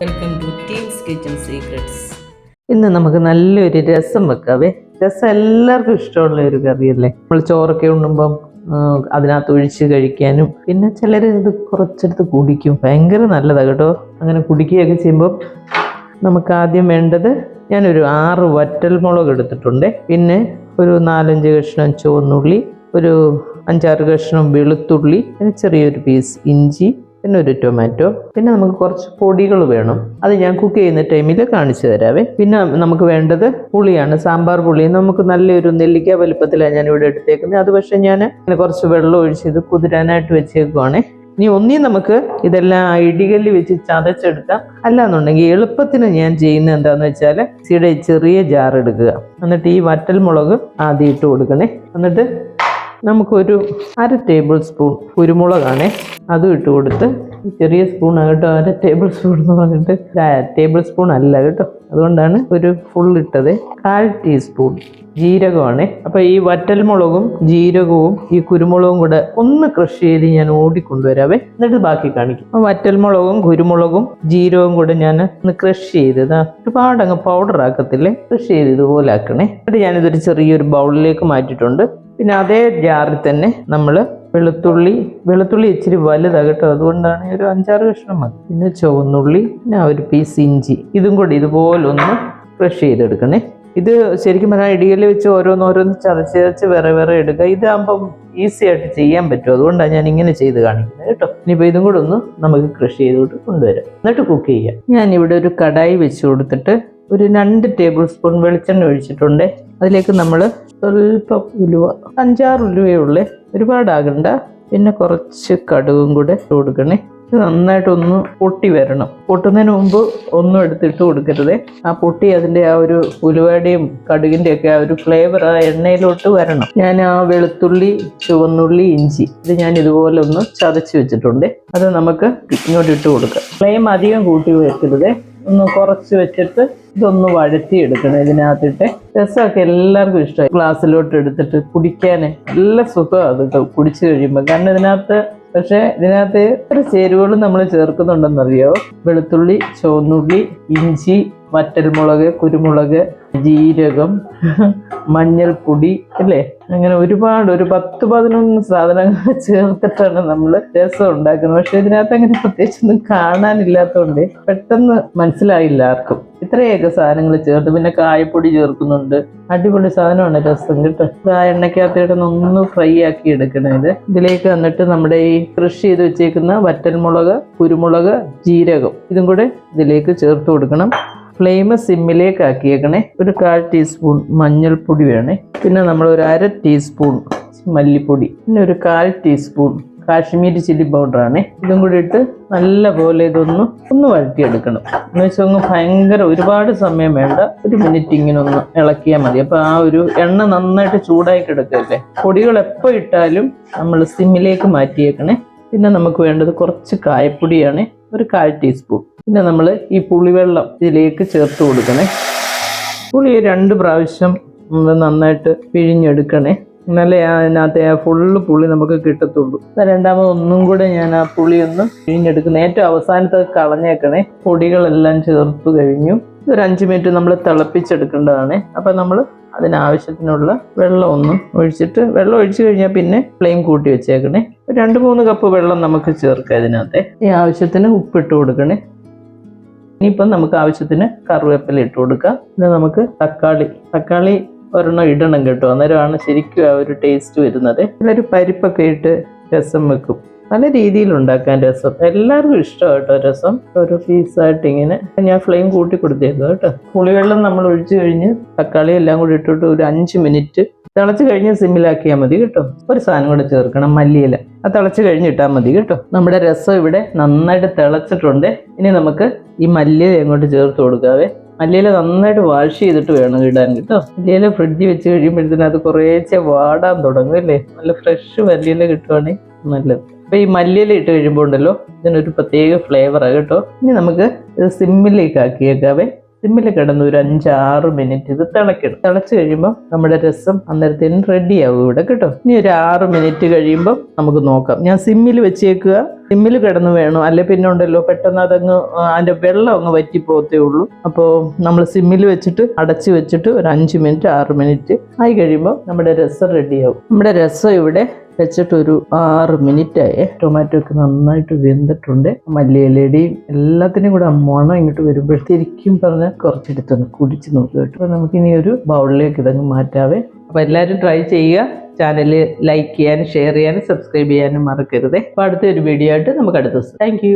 Welcome to teams kitchen secrets. ഇന്ന് നമുക്ക് നല്ലൊരു രസം വെക്കാവേ. രസം എല്ലാവർക്കും ഇഷ്ടമുള്ള ഒരു കറിയല്ലേ. നമ്മൾ ചോറൊക്കെ ഉണ്ണുമ്പം അതിനകത്ത് ഒഴിച്ച് കഴിക്കാനും, പിന്നെ ചിലർ ഇത് കുറച്ചെടുത്ത് കുടിക്കും. ഭയങ്കര നല്ലതാണ് കേട്ടോ. അങ്ങനെ കുടിക്കുകയൊക്കെ ചെയ്യുമ്പോൾ നമുക്ക് ആദ്യം വേണ്ടത്, ഞാനൊരു 6 വറ്റൽമുളക് എടുത്തിട്ടുണ്ട്. പിന്നെ ഒരു 4-5 കഷ്ണം ചുവന്നുള്ളി, ഒരു 5-6 കഷ്ണം വെളുത്തുള്ളി, പിന്നെ ചെറിയൊരു പീസ് ഇഞ്ചി, പിന്നെ ഒരു ടൊമാറ്റോ. പിന്നെ നമുക്ക് കുറച്ച് പൊടികൾ വേണം. അത് ഞാൻ കുക്ക് ചെയ്യുന്ന ടൈമിൽ കാണിച്ചു തരാവേ. പിന്നെ നമുക്ക് വേണ്ടത് പുളിയാണ്, സാമ്പാർ പുളി. നമുക്ക് നല്ലൊരു നെല്ലിക്ക വലുപ്പത്തിലാണ് ഞാനിവിടെ എടുത്തേക്കുന്നത്. അത് പക്ഷേ ഞാൻ കുറച്ച് വെള്ളം ഒഴിച്ച് ഇത് കുതിരാനായിട്ട് വെച്ചേക്കുവാണേ. ഇനി നമുക്ക് ഇതെല്ലാം ഇടികല്ല് വെച്ച് ചതച്ചെടുക്കാം. അല്ലാന്നുണ്ടെങ്കിൽ എളുപ്പത്തിന് ഞാൻ ചെയ്യുന്നത് എന്താണെന്ന് വെച്ചാൽ, ചെറിയ ജാർ എടുക്കുക. എന്നിട്ട് ഈ വറ്റൽമുളക് ആദ്യം ഇട്ട് കൊടുക്കണേ. എന്നിട്ട് നമുക്കൊരു 1/2 ടേബിൾ സ്പൂൺ കുരുമുളകാണേ, അതും ഇട്ട് കൊടുത്ത്, ചെറിയ സ്പൂണാണ് കേട്ടോ, 1/2 ടേബിൾ സ്പൂൺ എന്ന് പറഞ്ഞിട്ട് ടേബിൾ സ്പൂൺ അല്ല കേട്ടോ, അതുകൊണ്ടാണ് ഒരു ഫുൾ ഇട്ടത്. 1/4 ടീസ്പൂൺ ജീരകമാണേ. അപ്പോൾ ഈ വറ്റൽമുളകും ജീരകവും ഈ കുരുമുളകും കൂടെ ഒന്ന് ക്രഷ് ചെയ്ത് ഞാൻ ഓടിക്കൊണ്ടുവരാവേ, എന്നിട്ട് ബാക്കി കാണിക്കും. അപ്പോൾ വറ്റൽമുളകും കുരുമുളകും ജീരകവും കൂടെ ഞാൻ ഒന്ന് ക്രഷ് ചെയ്തത്, ഒരുപാട് അങ്ങ് പൗഡർ ആക്കത്തില്ലേ, ക്രഷ് ചെയ്ത് ഇതുപോലെ ആക്കണേ. എന്നിട്ട് ഞാനിതൊരു ചെറിയൊരു ബൗളിലേക്ക് മാറ്റിയിട്ടുണ്ട്. പിന്നെ അതേ ജാറിൽ തന്നെ നമ്മൾ വെളുത്തുള്ളി ഇച്ചിരി വലുതാണ് കേട്ടോ, അതുകൊണ്ടാണ് ഒരു 5-6 കഷ്ണം മതി. പിന്നെ ചുവന്നുള്ളി, പിന്നെ ഒരു പീസ് ഇഞ്ചി, ഇതും കൂടി ഇതുപോലെ ഒന്ന് ക്രഷ് ചെയ്തെടുക്കണേ. ഇത് ശരിക്കും പറഞ്ഞാൽ ഇടികല്ല് വെച്ച് ഓരോന്നോരോന്ന് ചതച്ച് വേറെ എടുക്കുക. ഇതാകുമ്പം ഈസി ആയിട്ട് ചെയ്യാൻ പറ്റും, അതുകൊണ്ടാണ് ഞാൻ ഇങ്ങനെ ചെയ്ത് കാണിക്കുന്നത് കേട്ടോ. ഇനിയിപ്പോൾ ഇതും കൂടെ ഒന്ന് നമുക്ക് ക്രഷ് ചെയ്തോട്ട് കൊണ്ടുവരാം, എന്നിട്ട് കുക്ക് ചെയ്യാം. ഞാനിവിടെ ഒരു കടായി വെച്ച് കൊടുത്തിട്ട് ഒരു 2 ടേബിൾ സ്പൂൺ വെളിച്ചെണ്ണ ഒഴിച്ചിട്ടുണ്ട്. അതിലേക്ക് നമ്മൾ സ്വല്പം ഉലുവ, 5-6 ഉലുവയുള്ളേ, ഒരുപാടാകണ്ട. പിന്നെ കുറച്ച് കടുകും കൂടെ ഇട്ട് കൊടുക്കണേ. ഇത് നന്നായിട്ടൊന്ന് പൊട്ടി വരണം. പൊട്ടുന്നതിന് മുമ്പ് ഒന്നും എടുത്തിട്ട് കൊടുക്കരുതേ. ആ പൊട്ടി അതിൻ്റെ ആ ഒരു ഉലുവയുടെയും കടുകിൻ്റെ ഒക്കെ ആ ഒരു ഫ്ലേവർ ആ എണ്ണയിലോട്ട് വരണം. ഞാൻ ആ വെളുത്തുള്ളി, ചുവന്നുള്ളി, ഇഞ്ചി ഇത് ഞാൻ ഇതുപോലെ ഒന്ന് ചതച്ച് വെച്ചിട്ടുണ്ട്. അത് നമുക്ക് ഇങ്ങോട്ട് ഇട്ട് കൊടുക്കാം. ഫ്ലെയിം അധികം കൂട്ടി വെക്കരുതേ, ഒന്ന് കുറച്ച് വെച്ചിട്ട് ഇതൊന്ന് വഴറ്റിയെടുക്കണം. ഇതിനകത്തിട്ട് രസമൊക്കെ എല്ലാവർക്കും ഇഷ്ടമായി. ഗ്ലാസ്സിലോട്ട് എടുത്തിട്ട് കുടിക്കാൻ നല്ല സുഖമാണ് അത് കുടിച്ചു കഴിയുമ്പോൾ. കാരണം ഇതിനകത്ത് എത്ര ചേരുവകളും നമ്മൾ ചേർക്കുന്നുണ്ടെന്നറിയോ? വെളുത്തുള്ളി, ചുവന്നുള്ളി, ഇഞ്ചി, വറ്റൽമുളക്, കുരുമുളക്, ജീരകം, മഞ്ഞൾപ്പൊടി അല്ലേ, അങ്ങനെ ഒരുപാട് ഒരു 10-11 സാധനങ്ങൾ ചേർത്തിട്ടാണ് നമ്മൾ രസം ഉണ്ടാക്കുന്നത്. പക്ഷെ ഇതിനകത്ത് അങ്ങനെ പ്രത്യേകിച്ചൊന്നും കാണാനില്ലാത്തതുകൊണ്ട് പെട്ടെന്ന് മനസ്സിലായില്ല ആർക്കും. ഇത്രയൊക്കെ സാധനങ്ങൾ ചേർത്ത്, പിന്നെ കായപ്പൊടി ചേർക്കുന്നുണ്ട്. അടിപൊളി സാധനമാണ് രസം കേട്ടോ. ആ എണ്ണയ്ക്കകത്തേട്ട് ഒന്ന് ഫ്രൈ ആക്കി എടുക്കണം. ഇതിലേക്ക് വന്നിട്ട് നമ്മുടെ ഈ കൃഷി ചെയ്ത് വെച്ചേക്കുന്ന വറ്റൽമുളക്, കുരുമുളക്, ജീരകം ഇതും കൂടെ ഇതിലേക്ക് ചേർത്ത് കൊടുക്കണം. ഫ്ലെയിം സിമ്മിലേക്ക് ആക്കിയേക്കണേ. ഒരു 1/4 ടീസ്പൂൺ മഞ്ഞൾപ്പൊടി വേണേ. പിന്നെ നമ്മൾ ഒരു 1/2 ടീസ്പൂൺ മല്ലിപ്പൊടി, പിന്നെ ഒരു 1/4 ടീസ്പൂൺ കാശ്മീരി ചില്ലി പൗഡറാണ്. ഇതും കൂടി ഇട്ട് നല്ല പോലെ ഒന്ന് വഴറ്റിയെടുക്കണം. എന്ന് വെച്ചാൽ ഭയങ്കര ഒരുപാട് സമയം വേണ്ട, 1 മിനിറ്റ് ഇങ്ങനെ ഒന്ന് ഇളക്കിയാൽ മതി. അപ്പോൾ ആ ഒരു എണ്ണ നന്നായിട്ട് ചൂടായി കിടക്കല്ലേ. പൊടികൾ എപ്പോൾ ഇട്ടാലും നമ്മൾ സിമ്മിലേക്ക് മാറ്റിയേക്കണേ. പിന്നെ നമുക്ക് വേണ്ടത് കുറച്ച് കായപ്പൊടിയാണ്, ഒരു 1/4 ടീസ്പൂൺ. പിന്നെ നമ്മൾ ഈ പുളിവെള്ളം ഇതിലേക്ക് ചേർത്ത് കൊടുക്കണേ. പുളി 2 പ്രാവശ്യം നന്നായിട്ട് പിഴിഞ്ഞെടുക്കണേ, എന്നാലേ അതിനകത്ത് ആ ഫുള്ള് പുളി നമുക്ക് കിട്ടത്തുള്ളൂ. രണ്ടാമത് ഒന്നും കൂടെ ഞാൻ ആ പുളി ഒന്ന് പിഴിഞ്ഞെടുക്കുന്നത്. ഏറ്റവും അവസാനത്തെ കളഞ്ഞേക്കണേ. പൊടികളെല്ലാം ചേർത്ത് കഴിഞ്ഞു. ഒരു 5 മിനിറ്റ് നമ്മൾ തിളപ്പിച്ചെടുക്കേണ്ടതാണ്. അപ്പം നമ്മൾ അതിനാവശ്യത്തിനുള്ള വെള്ളം ഒന്ന് വെള്ളം ഒഴിച്ച് കഴിഞ്ഞാൽ പിന്നെ ഫ്ലെയിം കൂട്ടി വെച്ചേക്കണേ. 2-3 കപ്പ് വെള്ളം നമുക്ക് ചേർക്കാം ഇതിനകത്ത്. ഈ ആവശ്യത്തിന് ഉപ്പിട്ട് കൊടുക്കണേ. ഇനിയിപ്പം നമുക്ക് ആവശ്യത്തിന് കറിവേപ്പില ഇട്ട് കൊടുക്കാം. പിന്നെ നമുക്ക് തക്കാളി ഒരെണ്ണം ഇടണം കേട്ടോ, അന്നേരമാണ് ശരിക്കും ആ ഒരു ടേസ്റ്റ് വരുന്നത്. ഒരു പരിപ്പൊക്കെ ഇട്ട് രസം വെക്കും. പല രീതിയിലുണ്ടാക്കാൻ രസം, എല്ലാവർക്കും ഇഷ്ടമാണ് കേട്ടോ രസം. ഒരു പീസായിട്ട് ഇങ്ങനെ ഞാൻ ഫ്ലെയിം കൂട്ടി കൊടുത്തേക്കും കേട്ടോ. പുളിവെള്ളം നമ്മൾ ഒഴിച്ചു കഴിഞ്ഞ് തക്കാളി എല്ലാം കൂടി ഇട്ടിട്ട് ഒരു 5 മിനിറ്റ് തിളച്ച് കഴിഞ്ഞ് സിമ്മിലാക്കിയാൽ മതി കേട്ടോ. ഒരു സാധനം കൂടെ ചേർക്കണം, മല്ലിയില. അത് തിളച്ച് കഴിഞ്ഞിട്ടാൽ മതി കേട്ടോ. നമ്മുടെ രസം ഇവിടെ നന്നായിട്ട് തിളച്ചിട്ടുണ്ട്. ഇനി നമുക്ക് ഈ മല്ലിയില അങ്ങോട്ട് ചേർത്ത് കൊടുക്കാവേ. മല്ലിയില നന്നായിട്ട് വാഷ് ചെയ്തിട്ട് വേണം ഇടാൻ കേട്ടോ. മല്ലിയില ഫ്രിഡ്ജിൽ വെച്ച് കഴിയുമ്പോഴത്തേനും അത് കുറേശ്ശെ വാടാൻ തുടങ്ങും അല്ലേ. നല്ല ഫ്രഷ് മല്ലിയില കിട്ടുവാണെങ്കിൽ നല്ലത്. അപ്പോൾ ഈ മല്ലിയില ഇട്ട് കഴിയുമ്പോൾ ഉണ്ടല്ലോ, ഇതിനൊരു പ്രത്യേക ഫ്ലേവറാണ് കേട്ടോ. ഇനി നമുക്ക് ഇത് സിമ്മിലേക്ക് ആക്കിയേക്കാവേ. സിമ്മിൽ കിടന്ന് ഒരു 5-6 മിനിറ്റ് ഇത് തിളയ്ക്കണം. തിളച്ച് കഴിയുമ്പോൾ നമ്മുടെ രസം അന്നേരത്തേനും റെഡിയാവും ഇവിടെ കേട്ടോ. ഇനി ഒരു 6 മിനിറ്റ് കഴിയുമ്പോൾ നമുക്ക് നോക്കാം. ഞാൻ സിമ്മിൽ വെച്ചേക്കുക, സിമ്മിൽ കിടന്ന് വേണം, അല്ലെ പിന്നെ ഉണ്ടല്ലോ പെട്ടെന്ന് അതങ്ങ് അതിൻ്റെ വെള്ളം അങ്ങ് വറ്റിപ്പോകത്തേ ഉള്ളൂ. അപ്പോൾ നമ്മൾ സിമ്മിൽ വെച്ചിട്ട് അടച്ച് വെച്ചിട്ട് ഒരു 5-6 മിനിറ്റ് ആയി കഴിയുമ്പോൾ നമ്മുടെ രസം റെഡിയാവും. നമ്മുടെ രസം ഇവിടെ വെച്ചിട്ട് ഒരു 6 മിനിറ്റായേ. ടൊമാറ്റോ ഒക്കെ നന്നായിട്ട് വെന്തിട്ടുണ്ട്. മല്ലിയിലയുടെയും എല്ലാത്തിനും കൂടെ മണം ഇങ്ങോട്ട് വരുമ്പോഴത്തേക്കും പറഞ്ഞാൽ കുറച്ചെടുത്തൊന്ന് കുടിച്ച് നോക്കുക കേട്ടോ. അപ്പോൾ നമുക്കിനി ഒരു ബൗളിലേക്ക് ഇതങ്ങ് മാറ്റാവേ. അപ്പോൾ എല്ലാവരും ട്രൈ ചെയ്യുക. ചാനൽ ലൈക്ക് ചെയ്യാനും ഷെയർ ചെയ്യാനും സബ്സ്ക്രൈബ് ചെയ്യാനും മറക്കരുതേ. അപ്പോൾ അടുത്തൊരു വീഡിയോ ആയിട്ട് നമുക്ക് അടുത്ത ദിവസം. താങ്ക്